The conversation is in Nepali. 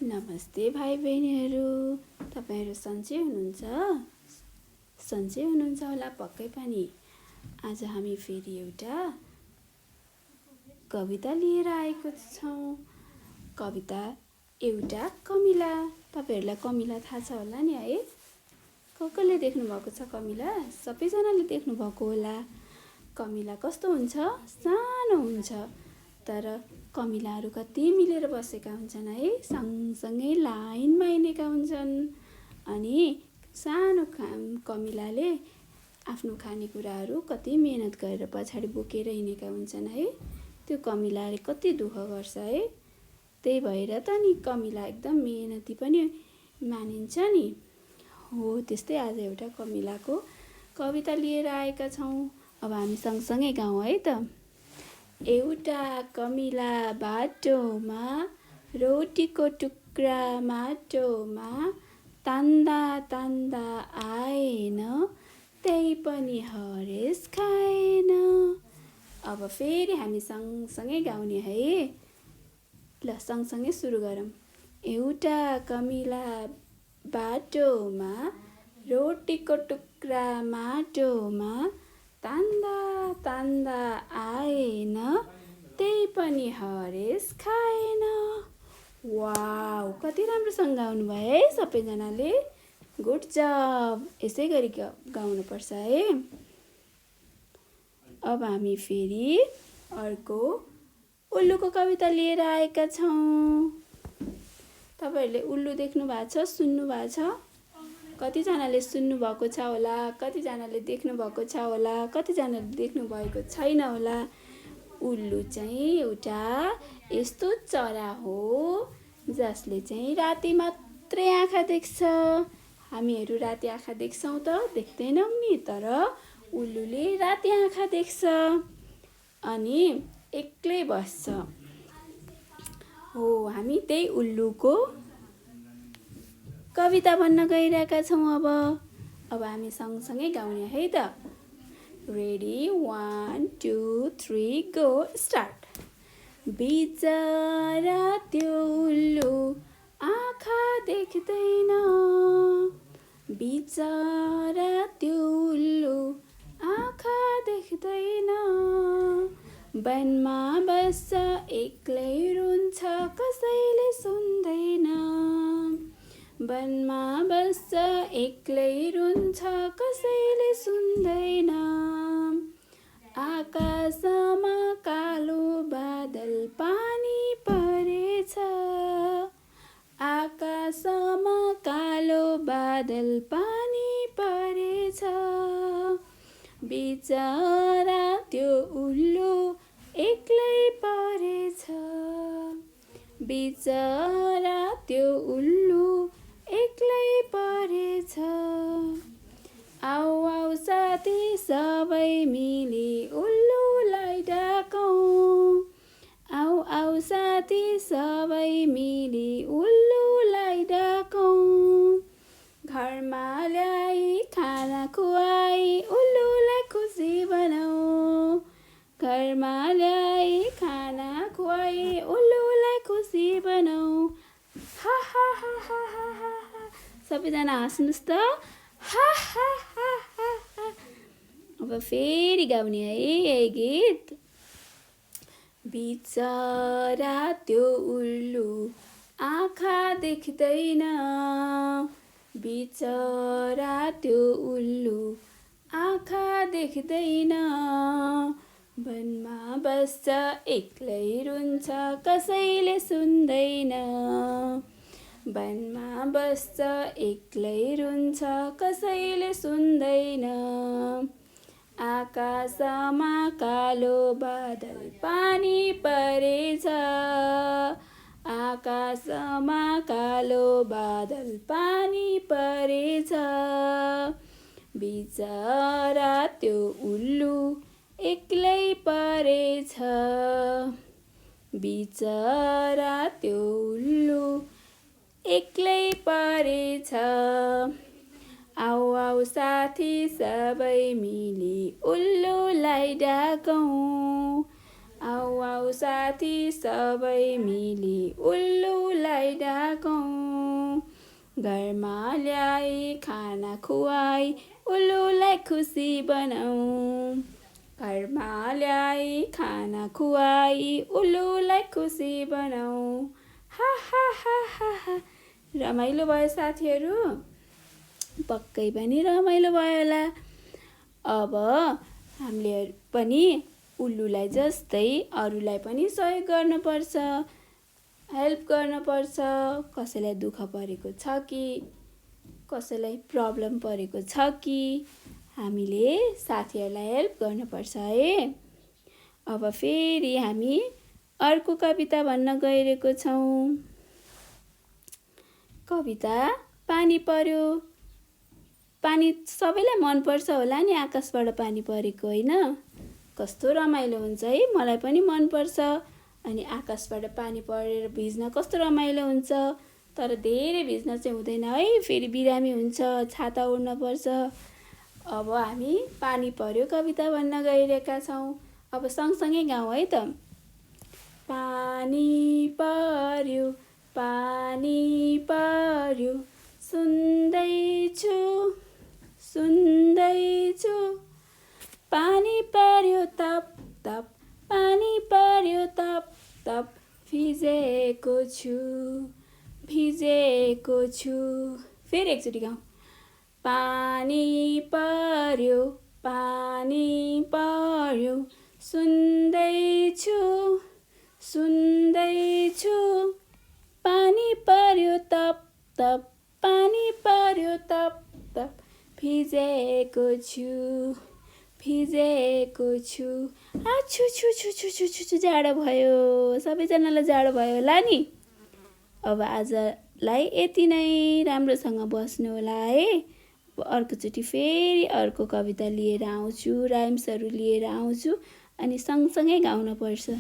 नमस्ते भाइ बहिनीहरू, तपाईहरु सन्चै हुनुहुन्छ? सन्चै हुनुहुन्छ होला पक्कै पनि। आज हामी फेरि एउटा कविता लिएर आएको छौं। कविता एउटा कमिला। तपाईहरुलाई कमिला थाहा छ होला नि है? कसले देख्नु भएको छ कमिला? सबैजनाले देख्नु भएको होला। कमिला कस्तो हुन्छ? सानो हुन्छ। तर कमिलाहरू कति मिलेर बसेका हुन्छन् है, सँगसँगै लाइनमा हिँडेका हुन्छन्। अनि सानो कमिलाले आफ्नो खानेकुराहरू कति मेहनत गरेर पछाडि बोकेर हिँडेका हुन्छन् है। त्यो कमिलाले कति दुःख गर्छ है। त्यही भएर त नि कमिला एकदम मेहनती पनि मानिन्छ नि। हो त्यस्तै आज एउटा कमिलाको कविता लिएर आएका छौं। अब हामी सँगसँगै गाउँ है त। एउटा कमिला बाटोमा रोटीको टुक्रा माटोमा तान्दा तान्दा आएन, त्यही पनि हरेस खाएन। अब फेरि हामी सँगसँगै गाउने है। ल सँगसँगै सुरु गरौँ। एउटा कमिला बाटोमा रोटीको टुक्रा माटोमा तान्दा तान्दा आएन, त्यही पनि हरेस खाएन। वाउ, कति राम्रोसँग गाउनु भयो है सबैजनाले। गुड जब। यसै गरी गाउनु पर्छ है। अब हामी फेरि अर्को उल्लुको कविता लिएर आएका छौं। तपाईहरुले उल्लु देख्नु भएको छ, सुन्नु भएको छ? कतिजनाले सुन्नु भएको छ होला, कतिजनाले देख्नु भएको छ होला, कतिजनाले देख्नु भएको छैन होला। उल्लु चाहिँ एउटा यस्तो चरा हो जसले चाहिँ राति मात्रै आँखा देख्छ। हामीहरू राति आँखा देख्छौं त? देख्दैनौं नि। तर उल्लुले राति आँखा देख्छ अनि एक्लै बस्छ। हो, हामी त्यही उल्लुको कविता भन्न गइरहेका छौं अब हामी सँगसँगै गाउने है त। Ready 1 2 3 go start. बिचरा त्यो उल्लु आँखा देख्दैन, बिचरा त्यो उल्लु आँखा देख्दैन। वनमा बस्छ एक्लै रुन्छ कसैले सुन्दैन, वनमा बस्छ एक्लै रुन्छ कसैले सुन्दैन। आकाशमा कालो बादल पानी परेछ, आकाशमा कालो बादल पानी परेछ। बिचरा त्यो उल्लु एक्लै परेछ, बिचरा त्यो उल्लु एक्लै परेछ। आऊ आऊ साथी सबै मिली उल्लुलाई डाकौं, आऊ आऊ साथी सबै मिली उल्लुलाई डाकौं। घरमा ल्याई खाना खुवाई उल्लुलाई खुसी बनाऊ, घरमा ल्याई खाना खुवाई उल्लुलाई खुसी बनाऊ। हा हा हा हा हा हा। सबैजना हाँस्नुस् त। हा हा हा हा हा। अब फेरि गाउने है यही गीत। बिचरा त्यो उल्लु आँखा देख्दैन, बिचरा त्यो उल्लु आँखा देख्दैन। वनमा बस्छ एक्लै रुन्छ कसैले सुन्दैन, वनमा बस्छ एक्लै रुन्छ कसैले सुन्दैन। आकाशमा कालो बादल पानी परेछ, आकाशमा कालो बादल पानी परेछ। बिचरा त्यो उल्लु एक्लै परेछ, बिचरा त्यो उल्लु एक्लै परेछ। आऊ आऊ साथी सबै मिली उल्लुलाई डाकौं, आऊ आऊ साथी सबै मिली उल्लुलाई डाकौं। घरमा ल्याई खाना खुवाई उल्लुलाई खुसी बनाऊ घरमा ल्याई खाना खुवाई उल्लुलाई खुसी बनाऊ हा हा हा हा हा रमाइलो भयो साथीहरू पक्कै पनि रमाइलो भयो होला अब हामीले पनि उल्लुलाई जस्तै अरूलाई पनि सहयोग गर्नुपर्छ हेल्प गर्नुपर्छ कसैलाई दुःख परेको छ कि कसैलाई प्रब्लम परेको छ कि हामीले साथीहरूलाई हेल्प गर्नुपर्छ है अब फेरि हामी अर्को कविता भन्न गइरहेको छौँ कविता पानी पर्यो पानी सबैलाई मनपर्छ होला नि आकाशबाट पानी परेको होइन कस्तो रमाइलो हुन्छ है मलाई पनि मनपर्छ अनि आकाशबाट पानी परेर भिज्न कस्तो रमाइलो हुन्छ तर धेरै भिज्न चाहिँ हुँदैन है फेरि बिरामी हुन्छ छाता ओढ्नुपर्छ अब हामी पानी पर्यो कविता भन्न गइरहेका छौँ अब सँगसँगै गाउँ है त पानी पर्यो सुन्दैछु पानी पर्यो तप तप पानी पर्यो तप तप भिजेको छु फेरि एकचोटि गाउँ पानी पर्यो सुन्दैछु पानी पर्यो तप तप पानी पर्यो तप तप भिजेको छु आछु छु छु छु छु छु छु जाडो भयो सबैजनालाई जाडो भयो होला नि अब आजलाई यति नै राम्रोसँग बस्नु होला है अर्कोचोटि फेरि अर्को कविता लिएर आउँछु राइम्सहरू लिएर आउँछु अनि सँगसँगै गाउन पर्छ